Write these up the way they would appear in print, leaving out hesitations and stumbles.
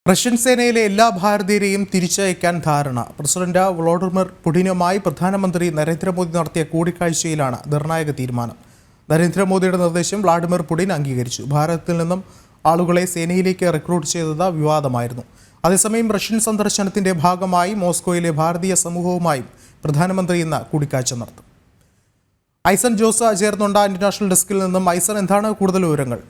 Russian സേനയിലെ എല്ലാ ഭാരതീയരെയും തിരിച്ചയക്കാൻ ധാരണ. പ്രസിഡന്റ് വ്ളാഡിമിർ പുടിനുമായി പ്രധാനമന്ത്രി നരേന്ദ്രമോദി നടത്തിയ കൂടിക്കാഴ്ചയിലാണ് നിർണായക തീരുമാനം. നരേന്ദ്രമോദിയുടെ നിർദ്ദേശം വ്ളാഡിമിർ പുടിൻ അംഗീകരിച്ചു. ഭാരതത്തിൽ നിന്നും ആളുകളെ സേനയിലേക്ക് റിക്രൂട്ട് ചെയ്തത് വിവാദമായിരുന്നു. അതേസമയം റഷ്യൻ സന്ദർശനത്തിന്റെ ഭാഗമായി മോസ്കോയിലെ ഭാരതീയ സമൂഹവുമായും പ്രധാനമന്ത്രി ഇന്ന് കൂടിക്കാഴ്ച നടത്തും. ഐസൻ ജോസ് ചേർന്നുണ്ട് ഇന്റർനാഷണൽ ഡെസ്കിൽ നിന്നും. ഐസൻ, എന്താണ് കൂടുതൽ വിവരങ്ങൾ?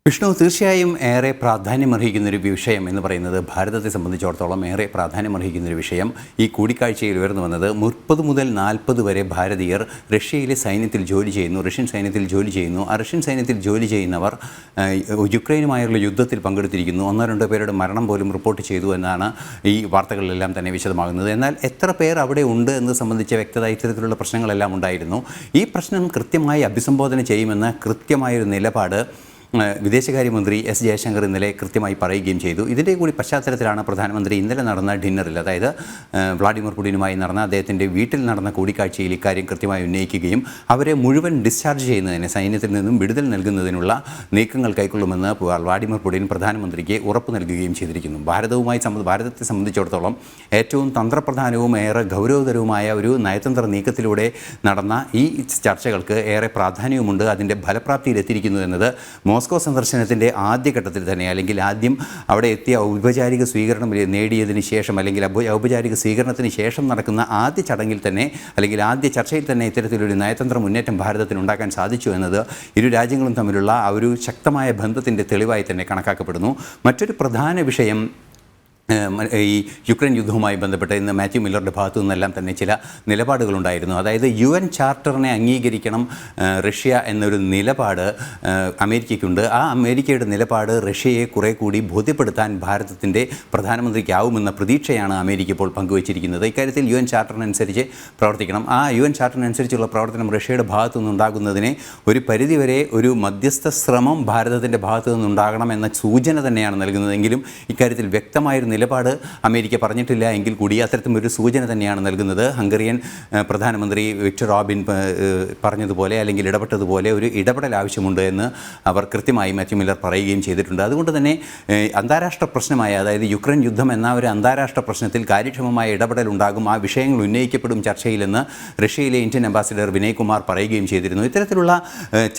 വിഷ്ണു, തീർച്ചയായും ഏറെ പ്രാധാന്യമർഹിക്കുന്നൊരു വിഷയം എന്ന് പറയുന്നത് ഭാരതത്തെ സംബന്ധിച്ചിടത്തോളം ഏറെ പ്രാധാന്യമർഹിക്കുന്നൊരു വിഷയം ഈ കൂടിക്കാഴ്ചയിൽ ഉയർന്നു വന്നത് 30 മുതൽ 40 വരെ ഭാരതീയർ റഷ്യയിലെ സൈന്യത്തിൽ ജോലി ചെയ്യുന്നു, റഷ്യൻ സൈന്യത്തിൽ ജോലി ചെയ്യുന്നു. ആ റഷ്യൻ സൈന്യത്തിൽ ജോലി ചെയ്യുന്നവർ യുക്രൈനുമായുള്ള യുദ്ധത്തിൽ പങ്കെടുത്തിരിക്കുന്നു. 1-2 പേരുടെ മരണം പോലും റിപ്പോർട്ട് ചെയ്തു എന്നാണ് ഈ വാർത്തകളിലെല്ലാം തന്നെ വിശദമാകുന്നത്. എന്നാൽ എത്ര പേർ അവിടെ ഉണ്ട് എന്ന് സംബന്ധിച്ച വ്യക്തത ഇത്തരത്തിലുള്ള പ്രശ്നങ്ങളെല്ലാം ഉണ്ടായിരുന്നു. ഈ പ്രശ്നം കൃത്യമായി അഭിസംബോധന ചെയ്യുമെന്ന കൃത്യമായൊരു നിലപാട് വിദേശകാര്യമന്ത്രി എസ് ജയശങ്കർ ഇന്നലെ കൃത്യമായി പറയുകയും ചെയ്തു. ഇതിൻ്റെ കൂടി പശ്ചാത്തലത്തിലാണ് പ്രധാനമന്ത്രി ഇന്നലെ നടന്ന ഡിന്നറിൽ, അതായത് വ്ളാഡിമിർ പുടിനുമായി നടന്ന അദ്ദേഹത്തിൻ്റെ വീട്ടിൽ നടന്ന കൂടിക്കാഴ്ചയിൽ ഇക്കാര്യം കൃത്യമായി ഉന്നയിക്കുകയും അവരെ മുഴുവൻ ഡിസ്ചാർജ് ചെയ്യുന്നതിന്, സൈന്യത്തിൽ നിന്നും വിടുതൽ നൽകുന്നതിനുള്ള നീക്കങ്ങൾ കൈക്കൊള്ളുമെന്ന് വ്ളാഡിമിർ പുടിൻ പ്രധാനമന്ത്രിക്ക് ഉറപ്പ് നൽകുകയും ചെയ്തിരിക്കുന്നു. ഭാരതത്തെ സംബന്ധിച്ചിടത്തോളം ഏറ്റവും തന്ത്രപ്രധാനവും ഏറെ ഗൗരവതരവുമായ ഒരു നയതന്ത്ര നീക്കത്തിലൂടെ നടന്ന ഈ ചർച്ചകൾക്ക് ഏറെ പ്രാധാന്യവുമുണ്ട്. അതിൻ്റെ ഫലപ്രാപ്തിയിലെത്തിയിരിക്കുന്നു എന്നത് മോസ്കോ സന്ദർശനത്തിൻ്റെ ആദ്യഘട്ടത്തിൽ തന്നെ, അല്ലെങ്കിൽ ആദ്യം അവിടെ എത്തിയ ഔപചാരിക സ്വീകരണം നേടിയതിന് ശേഷം, അല്ലെങ്കിൽ ഔപചാരിക സ്വീകരണത്തിന് ശേഷം നടക്കുന്ന ആദ്യ ചടങ്ങിൽ തന്നെ, അല്ലെങ്കിൽ ആദ്യ ചർച്ചയിൽ തന്നെ ഇത്തരത്തിലൊരു നയതന്ത്ര മുന്നേറ്റം ഭാരതത്തിന് ഉണ്ടാക്കാൻ സാധിച്ചു എന്നത് ഇരു രാജ്യങ്ങളും തമ്മിലുള്ള ആ ഒരു ശക്തമായ ബന്ധത്തിൻ്റെ തെളിവായി തന്നെ കണക്കാക്കപ്പെടുന്നു. മറ്റൊരു പ്രധാന വിഷയം ഈ യുക്രൈൻ യുദ്ധവുമായി ബന്ധപ്പെട്ട് ഇന്ന് മാത്യു മില്ലറുടെ ഭാഗത്തു നിന്നെല്ലാം തന്നെ ചില നിലപാടുകളുണ്ടായിരുന്നു. അതായത് UN ചാർട്ടറിനെ അംഗീകരിക്കണം റഷ്യ എന്നൊരു നിലപാട് അമേരിക്കയ്ക്കുണ്ട്. ആ അമേരിക്കയുടെ നിലപാട് റഷ്യയെ കുറെ കൂടി ബോധ്യപ്പെടുത്താൻ ഭാരതത്തിൻ്റെ പ്രധാനമന്ത്രിക്കാവുമെന്ന പ്രതീക്ഷയാണ് അമേരിക്ക ഇപ്പോൾ പങ്കുവച്ചിരിക്കുന്നത്. ഇക്കാര്യത്തിൽ UN ചാർട്ടറിനനുസരിച്ച് പ്രവർത്തിക്കണം. ആ UN ചാർട്ടറിനനുസരിച്ചുള്ള പ്രവർത്തനം റഷ്യയുടെ ഭാഗത്തു നിന്നുണ്ടാകുന്നതിന് ഒരു പരിധിവരെ ഒരു മധ്യസ്ഥ ശ്രമം ഭാരതത്തിൻ്റെ ഭാഗത്തു നിന്നുണ്ടാകണം എന്ന സൂചന തന്നെയാണ് നൽകുന്നതെങ്കിലും ഇക്കാര്യത്തിൽ വ്യക്തമായൊരു നിലപാട് അമേരിക്ക പറഞ്ഞിട്ടില്ല എങ്കിൽ കൂടി അത്തരത്തിലൊരു സൂചന തന്നെയാണ് നൽകുന്നത്. ഹംഗറിയൻ പ്രധാനമന്ത്രി വിക്ടർ ഓർബാൻ പറഞ്ഞതുപോലെ, അല്ലെങ്കിൽ ഇടപെട്ടതുപോലെ ഒരു ഇടപെടൽ ആവശ്യമുണ്ട് എന്ന് അവർ കൃത്യമായി മാത്യു മില്ലർ പറയുകയും ചെയ്തിട്ടുണ്ട്. അതുകൊണ്ട് തന്നെ അന്താരാഷ്ട്ര പ്രശ്നമായ, അതായത് യുക്രൈൻ യുദ്ധം എന്ന ഒരു അന്താരാഷ്ട്ര പ്രശ്നത്തിൽ കാര്യക്ഷമമായ ഇടപെടൽ ഉണ്ടാകും, ആ വിഷയങ്ങൾ ഉന്നയിക്കപ്പെടും ചർച്ചയിലെന്ന് റഷ്യയിലെ ഇന്ത്യൻ അംബാസിഡർ വിനയ് കുമാർ പറയുകയും ചെയ്തിരുന്നു. ഇത്തരത്തിലുള്ള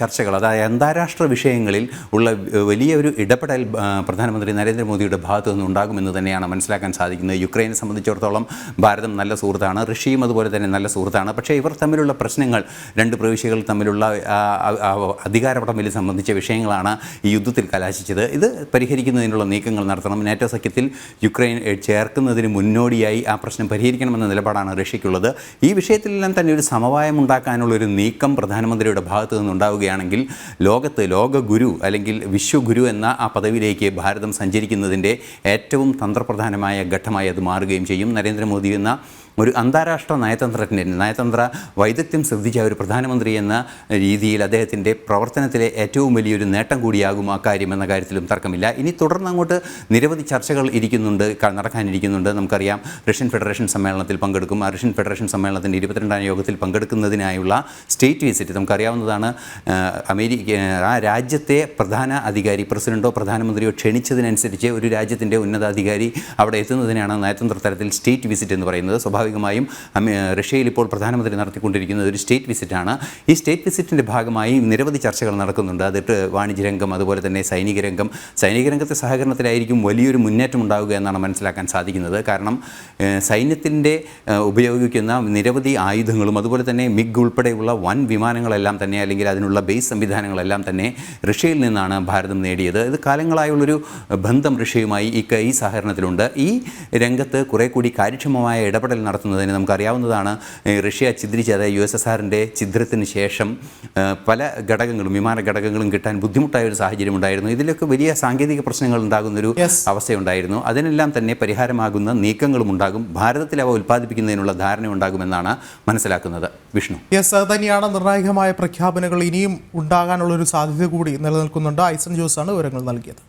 ചർച്ചകൾ, അതായത് അന്താരാഷ്ട്ര വിഷയങ്ങളിൽ ഉള്ള വലിയൊരു ഇടപെടൽ പ്രധാനമന്ത്രി നരേന്ദ്രമോദിയുടെ ഭാഗത്തു നിന്നുണ്ടാകുമെന്ന് തന്നെയാണ് മനസ്സിലാക്കാൻ സാധിക്കുന്നത്. യുക്രൈനെ സംബന്ധിച്ചിടത്തോളം ഭാരതം നല്ല സുഹൃത്താണ്, റഷ്യയും അതുപോലെ തന്നെ നല്ല സുഹൃത്താണ്. പക്ഷേ ഇവർ തമ്മിലുള്ള പ്രശ്നങ്ങൾ, രണ്ട് പ്രവിശ്യകൾ തമ്മിലുള്ള അധികാരപടമിൽ സംബന്ധിച്ച വിഷയങ്ങളാണ് ഈ യുദ്ധത്തിൽ കലാശിച്ചത്. ഇത് പരിഹരിക്കുന്നതിനുള്ള നീക്കങ്ങൾ നടത്തണം. നാറ്റോ സഖ്യത്തിൽ യുക്രൈൻ ചേർക്കുന്നതിന് മുന്നോടിയായി ആ പ്രശ്നം പരിഹരിക്കണമെന്ന നിലപാടാണ് റഷ്യയ്ക്കുള്ളത്. ഈ വിഷയത്തിലെല്ലാം തന്നെ ഒരു സമവായം ഉണ്ടാക്കാനുള്ളൊരു നീക്കം പ്രധാനമന്ത്രിയുടെ ഭാഗത്തു നിന്നുണ്ടാവുകയാണെങ്കിൽ ലോകഗുരു അല്ലെങ്കിൽ വിശ്വഗുരു എന്ന ആ പദവിയിലേക്ക് ഭാരതം സഞ്ചരിക്കുന്നതിൻ്റെ ഏറ്റവും തന്ത്രപ്രധാനമായ ഘട്ടമായി അത് മാറുകയും ചെയ്യും. നരേന്ദ്രമോദി എന്ന ഒരു അന്താരാഷ്ട്ര നയതന്ത്ര വൈദഗ്ധ്യം ശ്രദ്ധിച്ച ഒരു പ്രധാനമന്ത്രി എന്ന രീതിയിൽ അദ്ദേഹത്തിൻ്റെ പ്രവർത്തനത്തിലെ ഏറ്റവും വലിയൊരു നേട്ടം കൂടിയാകും ആ കാര്യം എന്ന കാര്യത്തിലും തർക്കമില്ല. ഇനി തുടർന്ന് അങ്ങോട്ട് നിരവധി ചർച്ചകൾ നടക്കാനിരിക്കുന്നുണ്ട്. നമുക്കറിയാം, റഷ്യൻ ഫെഡറേഷൻ സമ്മേളനത്തിൽ പങ്കെടുക്കും. ആ റഷ്യൻ ഫെഡറേഷൻ സമ്മേളനത്തിൻ്റെ 22ാം യോഗത്തിൽ പങ്കെടുക്കുന്നതിനായുള്ള സ്റ്റേറ്റ് വിസിറ്റ് നമുക്കറിയാവുന്നതാണ്. ആ രാജ്യത്തെ പ്രധാന അധികാരി, പ്രസിഡന്റോ പ്രധാനമന്ത്രിയോ ക്ഷണിച്ചതിനനുസരിച്ച് ഒരു രാജ്യത്തിൻ്റെ ഉന്നതാധികാരി അവിടെ എത്തുന്നതിനാണ് നയതന്ത്ര തലത്തിൽ സ്റ്റേറ്റ് വിസിറ്റ് എന്ന് പറയുന്നത്. സ്വാഭാവികമായും റഷ്യയിൽ ഇപ്പോൾ പ്രധാനമന്ത്രി നടത്തിക്കൊണ്ടിരിക്കുന്നത് ഒരു സ്റ്റേറ്റ് വിസിറ്റാണ്. ഈ സ്റ്റേറ്റ് വിസിറ്റിൻ്റെ ഭാഗമായി നിരവധി ചർച്ചകൾ നടക്കുന്നുണ്ട്. അതിട്ട് വാണിജ്യരംഗം, അതുപോലെ തന്നെ സൈനിക സഹകരണത്തിലായിരിക്കും വലിയൊരു മുന്നേറ്റം ഉണ്ടാവുക എന്നാണ് മനസ്സിലാക്കാൻ സാധിക്കുന്നത്. കാരണം സൈന്യത്തിൻ്റെ ഉപയോഗിക്കുന്ന നിരവധി ആയുധങ്ങളും അതുപോലെ തന്നെ മിഗ് ഉൾപ്പെടെയുള്ള വൻ വിമാനങ്ങളെല്ലാം തന്നെ, അല്ലെങ്കിൽ അതിനുള്ള ബേസ് സംവിധാനങ്ങളെല്ലാം തന്നെ റഷ്യയിൽ നിന്നാണ് ഭാരതം നേടിയത്. ഇത് കാലങ്ങളായുള്ളൊരു ബന്ധം റഷ്യയുമായി ഈ സഹകരണത്തിലുണ്ട്. ഈ രംഗത്ത് കുറെ കൂടി കാര്യക്ഷമമായ ഇടപെടൽ നടത്തുന്നതിന് നമുക്കറിയാവുന്നതാണ്, റഷ്യ ചിത്രിച്ച, അതായത് USSRൻ്റെ ഛിദ്രത്തിന് ശേഷം പല വിമാന ഘടകങ്ങളും കിട്ടാൻ ബുദ്ധിമുട്ടായ ഒരു സാഹചര്യം ഉണ്ടായിരുന്നു. ഇതിലൊക്കെ വലിയ സാങ്കേതിക പ്രശ്നങ്ങൾ ഉണ്ടാകുന്നൊരു അവസ്ഥയുണ്ടായിരുന്നു. അതിനെല്ലാം തന്നെ പരിഹാരമാകുന്ന നീക്കങ്ങളും ഉണ്ടാകും. ഭാരതത്തിൽ അവ ഉൽപ്പാദിപ്പിക്കുന്നതിനുള്ള ധാരണ ഉണ്ടാകുമെന്നാണ് മനസ്സിലാക്കുന്നത്. വിഷ്ണു, തന്നെയാണ് നിർണായകമായ പ്രഖ്യാപനങ്ങൾ ഇനിയും ഉണ്ടാകാനുള്ളൊരു സാധ്യത കൂടി നിലനിൽക്കുന്നുണ്ട്. ഐസൻ ജോസാണ് വിവരങ്ങൾ നൽകിയത്.